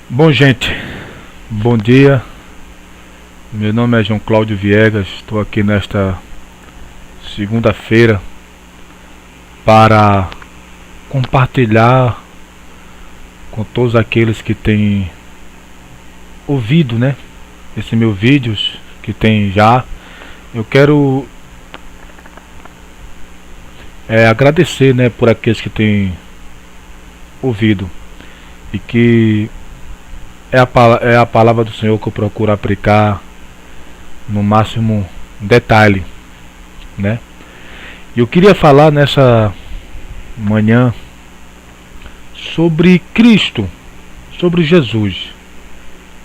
Bom, gente, bom dia. Meu nome é João Cláudio Viegas. Estou aqui nesta segunda-feira para compartilhar com todos aqueles que têm ouvido, né, esse meu vídeos que tem já. Eu quero agradecer, né, por aqueles que têm ouvido e que é a palavra do Senhor que eu procuro aplicar no máximo detalhe, né? Eu queria falar nessa manhã sobre Cristo, sobre Jesus,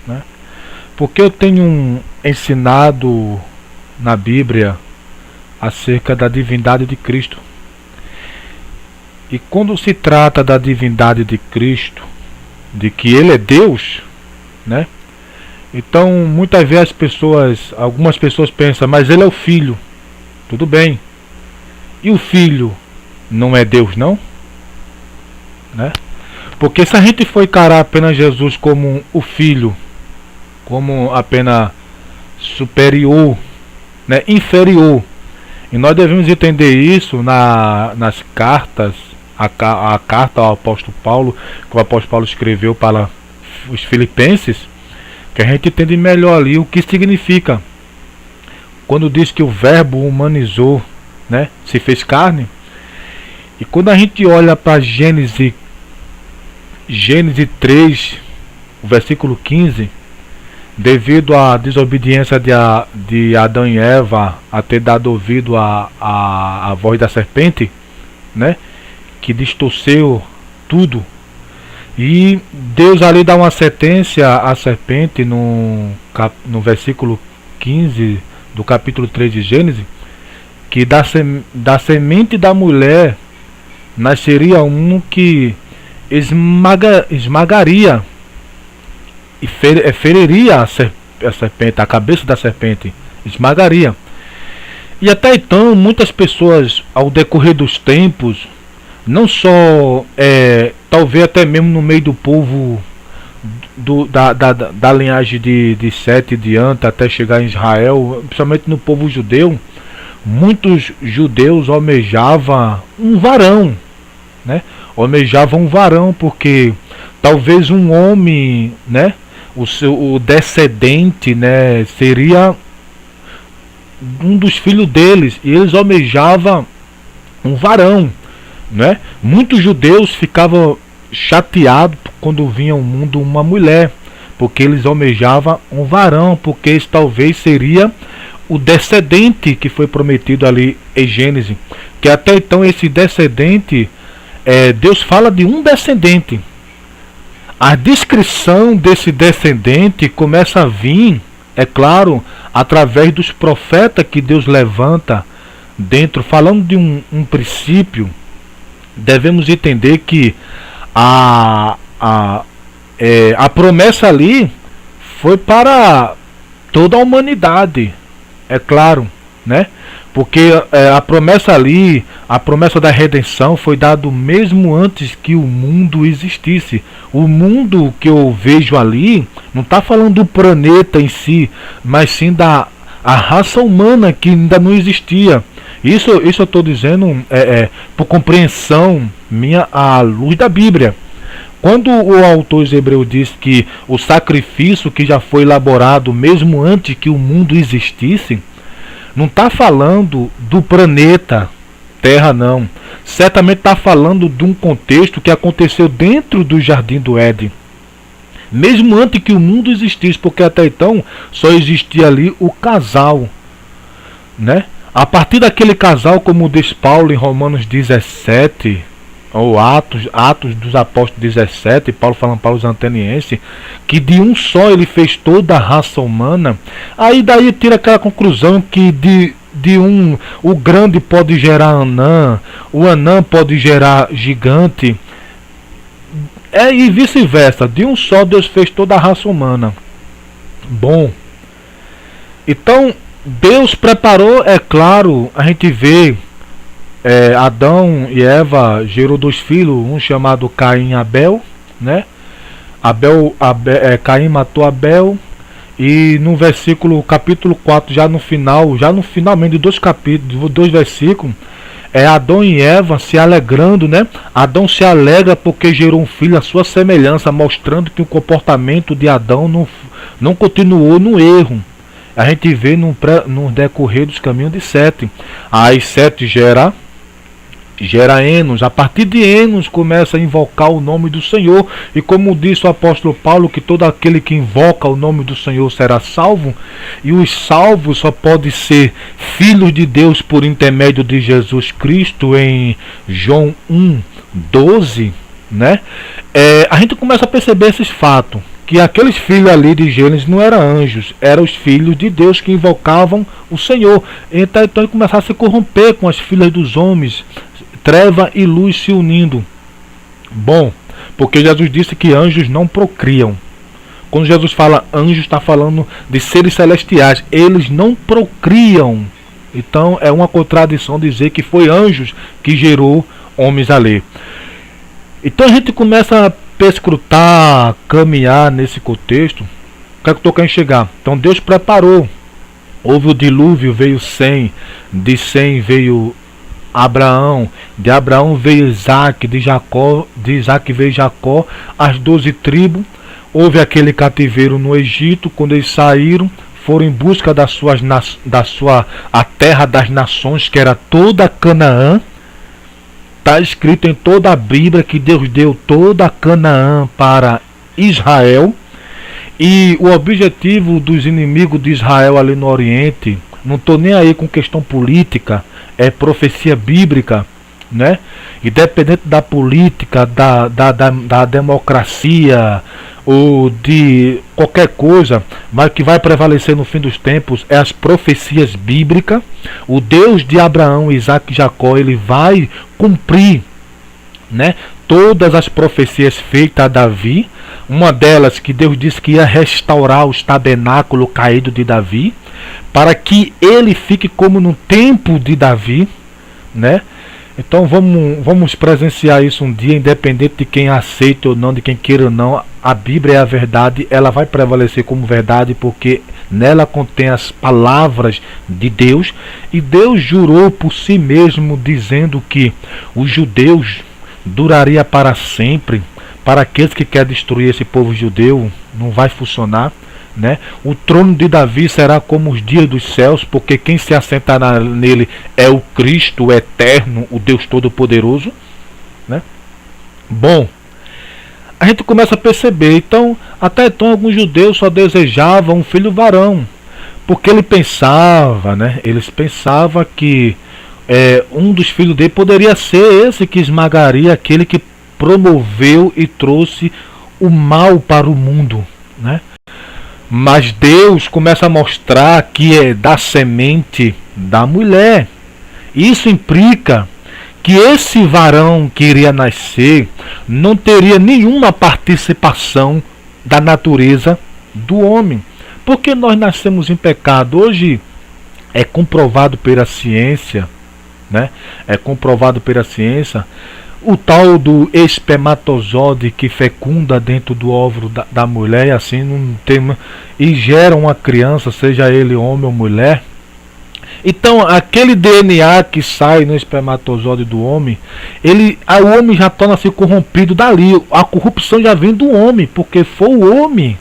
né? Porque eu tenho ensinado na Bíblia acerca da divindade de Cristo. E quando se trata da divindade de Cristo, de que Ele é Deus, né? Então muitas vezes algumas pessoas pensam, mas Ele é o Filho. Tudo bem. E o Filho não é Deus, não? Né? Porque se a gente for encarar apenas Jesus como o Filho, como apenas superior, né, inferior, e nós devemos entender isso nas cartas, a carta ao apóstolo Paulo, que o apóstolo Paulo escreveu para os filipenses, que a gente entende melhor ali o que significa quando diz que o verbo humanizou, né, se fez carne. E quando a gente olha para Gênesis 3, o versículo 15, devido à desobediência de Adão e Eva a ter dado ouvido à voz da serpente, né, que distorceu tudo, e Deus ali dá uma sentença à serpente no versículo 15 do capítulo 3 de Gênesis, que da semente da mulher nasceria um que esmagaria e feriria a serpente, a cabeça da serpente, esmagaria. E até então muitas pessoas, ao decorrer dos tempos, não só talvez até mesmo no meio do povo da linhagem de Sete diante até chegar em Israel, principalmente no povo judeu, muitos judeus almejavam um varão, né? Almejavam um varão porque talvez um homem, né, o descendente, né, seria um dos filhos deles, e eles almejavam um varão, né? Muitos judeus ficavam chateados quando vinha ao mundo uma mulher, porque eles almejavam um varão, porque esse talvez seria o descendente que foi prometido ali em Gênesis, que até então esse descendente, Deus fala de um descendente. A descrição desse descendente começa a vir, é claro, através dos profetas que Deus levanta dentro, falando de um princípio. Devemos entender que a promessa ali foi para toda a humanidade, é claro, né? Porque a promessa ali, a promessa da redenção foi dada mesmo antes que o mundo existisse. O mundo que eu vejo ali não está falando do planeta em si, mas sim da raça humana que ainda não existia. Isso eu estou dizendo por compreensão minha à luz da Bíblia. Quando o autor hebreu diz que o sacrifício que já foi elaborado mesmo antes que o mundo existisse, não está falando do planeta Terra, não. Certamente está falando de um contexto que aconteceu dentro do Jardim do Éden, mesmo antes que o mundo existisse, porque até então só existia ali o casal, né? A partir daquele casal, como diz Paulo em Romanos 17, ou Atos dos Apóstolos 17, Paulo falando para os atenienses, que de um só ele fez toda a raça humana. Aí daí tira aquela conclusão que o grande pode gerar Anã, o Anã pode gerar gigante, e vice-versa. De um só Deus fez toda a raça humana. Bom, então Deus preparou, é claro, a gente vê Adão e Eva gerou dois filhos, um chamado Caim e Abel, né? Caim matou Abel. E no capítulo 4, já no finalmente de 2 capítulos, 2 versículos, Adão e Eva se alegrando, né? Adão se alegra porque gerou um filho à sua semelhança, mostrando que o comportamento de Adão não continuou no erro. A gente vê no decorrer dos caminhos de Sete. Aí Sete gera Enos. A partir de Enos começa a invocar o nome do Senhor. E como disse o apóstolo Paulo, que todo aquele que invoca o nome do Senhor será salvo. E os salvos só podem ser filhos de Deus por intermédio de Jesus Cristo, em João 1:12, né? A gente começa a perceber esses fatos, que aqueles filhos ali de Gênesis não eram anjos, eram os filhos de Deus que invocavam o Senhor. Então ele começava a se corromper com as filhas dos homens, treva e luz se unindo. Bom, porque Jesus disse que anjos não procriam. Quando Jesus fala anjos, está falando de seres celestiais. Eles não procriam. Então é uma contradição dizer que foi anjos que gerou homens ali. Então a gente começa a perscrutar, caminhar nesse contexto. O que é que eu estou querendo chegar? Então Deus preparou. Houve o dilúvio, veio Sem. De Sem veio Abraão, de Abraão veio Isaac, de Isaac veio Jacó, as 12 tribos. Houve aquele cativeiro no Egito. Quando eles saíram, foram em busca a terra das nações, que era toda Canaã. Está escrito em toda a Bíblia que Deus deu toda Canaã para Israel. E o objetivo dos inimigos de Israel ali no Oriente, não estou nem aí com questão política, é profecia bíblica, né? Independente da política, da democracia ou de qualquer coisa, mas o que vai prevalecer no fim dos tempos é as profecias bíblicas. O Deus de Abraão, Isaac e Jacó, ele vai cumprir, né, todas as profecias feitas a Davi. Uma delas que Deus disse que ia restaurar os tabernáculos caídos de Davi, para que ele fique como no tempo de Davi, né? Então vamos presenciar isso um dia, independente de quem aceite ou não, de quem queira ou não. A Bíblia é a verdade, ela vai prevalecer como verdade, porque nela contém as palavras de Deus. E Deus jurou por si mesmo, dizendo que os judeus duraria para sempre. Para aqueles que querem destruir esse povo judeu, não vai funcionar, né? O trono de Davi será como os dias dos céus, porque quem se assentará nele é o Cristo, o eterno, o Deus Todo-Poderoso, né? Bom, a gente começa a perceber. Então, até então, alguns judeus só desejavam um filho varão, porque ele pensava, né? Eles pensavam que um dos filhos dele poderia ser esse que esmagaria aquele que promoveu e trouxe o mal para o mundo, né? Mas Deus começa a mostrar que é da semente da mulher. Isso implica que esse varão que iria nascer não teria nenhuma participação da natureza do homem, porque nós nascemos em pecado. Hoje é comprovado pela ciência, né? É comprovado pela ciência o tal do espermatozoide que fecunda dentro do óvulo da mulher, e assim não tem, e gera uma criança, seja ele homem ou mulher. Então aquele DNA que sai no espermatozoide do homem, o homem já torna-se corrompido dali. A corrupção já vem do homem, porque foi o homem,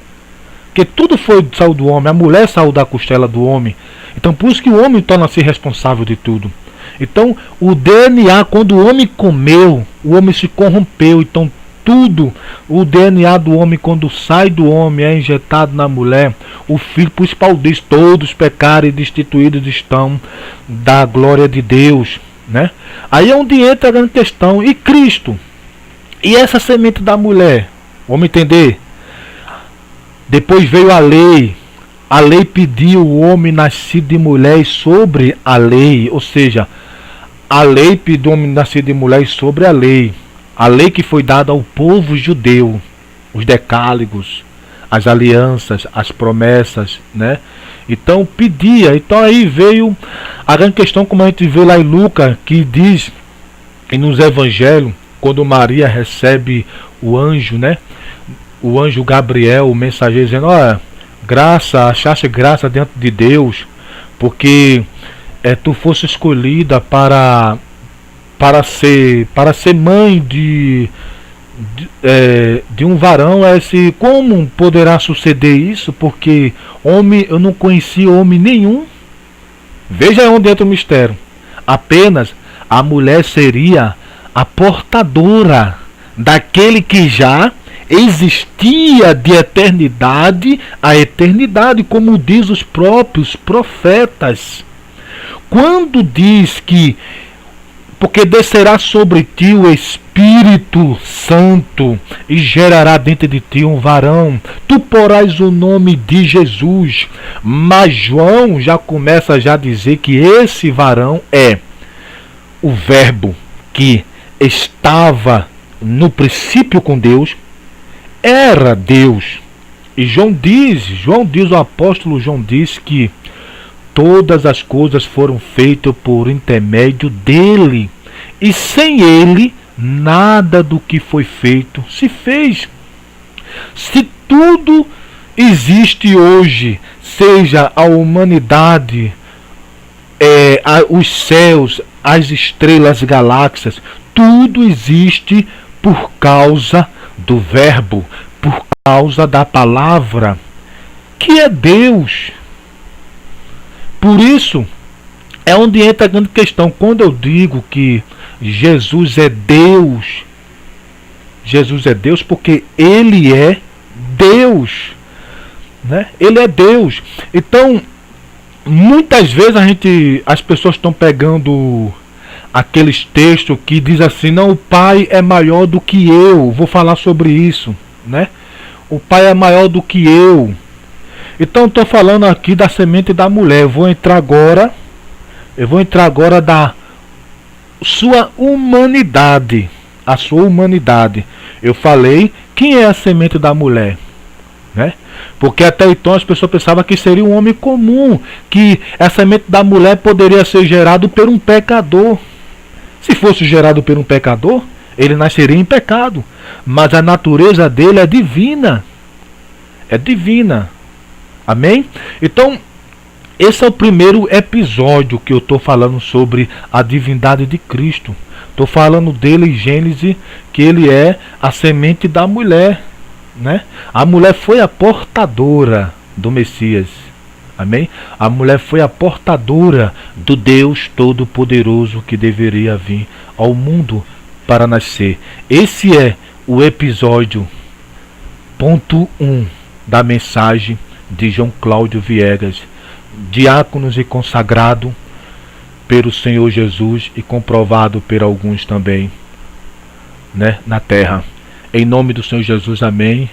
que tudo saiu do homem. A mulher saiu da costela do homem. Então por isso que o homem torna-se responsável de tudo. Então o DNA, quando o homem comeu, o homem se corrompeu. Então tudo, o DNA do homem, quando sai do homem, é injetado na mulher. O filho, por isso Paulo diz, todos pecaram e destituídos estão da glória de Deus, né? Aí é onde entra a grande questão. E Cristo? E essa semente da mulher? Vamos entender? Depois veio a lei. A lei pediu o homem nascido de mulher sobre a lei, ou seja, a lei pediu o homem nascido de mulher sobre a lei. A lei que foi dada ao povo judeu, os decálogos, as alianças, as promessas, né? Então pedia. Então aí veio a grande questão, como a gente vê lá em Lucas, que diz, e nos evangelhos, quando Maria recebe o anjo, né? o anjo Gabriel, o mensageiro, dizendo: olha, achaste graça diante de Deus, porque tu fosse escolhida para ser mãe de um varão. Como poderá suceder isso? Porque homem, eu não conheci homem nenhum. Veja onde entra o mistério. Apenas a mulher seria a portadora daquele que já existia de eternidade a eternidade, como diz os próprios profetas. Quando diz que porque descerá sobre ti o Espírito Santo e gerará dentro de ti um varão, tu porás o nome de Jesus. Mas João já começa a dizer que esse varão é o Verbo que estava no princípio com Deus, era Deus. E o apóstolo João diz que todas as coisas foram feitas por intermédio dele, e sem ele nada do que foi feito se fez. Se tudo existe hoje, seja a humanidade, os céus, as estrelas, as galáxias, tudo existe por causa do Verbo, por causa da palavra, que é Deus. Por isso, é onde entra a grande questão. Quando eu digo que Jesus é Deus porque Ele é Deus, né? Ele é Deus. Então, muitas vezes as pessoas estão pegando aqueles textos que diz assim: não, o Pai é maior do que eu. Vou falar sobre isso, né? O Pai é maior do que eu. Então estou falando aqui da semente da mulher. Eu vou entrar agora da sua humanidade. A sua humanidade. Eu falei quem é a semente da mulher, né? Porque até então as pessoas pensavam que seria um homem comum, que a semente da mulher poderia ser gerado por um pecador. Se fosse gerado por um pecador, ele nasceria em pecado. Mas a natureza dele é divina. É divina. Amém? Então, esse é o primeiro episódio que eu estou falando sobre a divindade de Cristo. Estou falando dele em Gênesis, que ele é a semente da mulher, né? A mulher foi a portadora do Messias. Amém? A mulher foi a portadora do Deus Todo-Poderoso que deveria vir ao mundo para nascer. Esse é o episódio ponto 1 da mensagem de João Cláudio Viegas, diáconos e consagrado pelo Senhor Jesus e comprovado por alguns também, né, na terra. Em nome do Senhor Jesus, amém.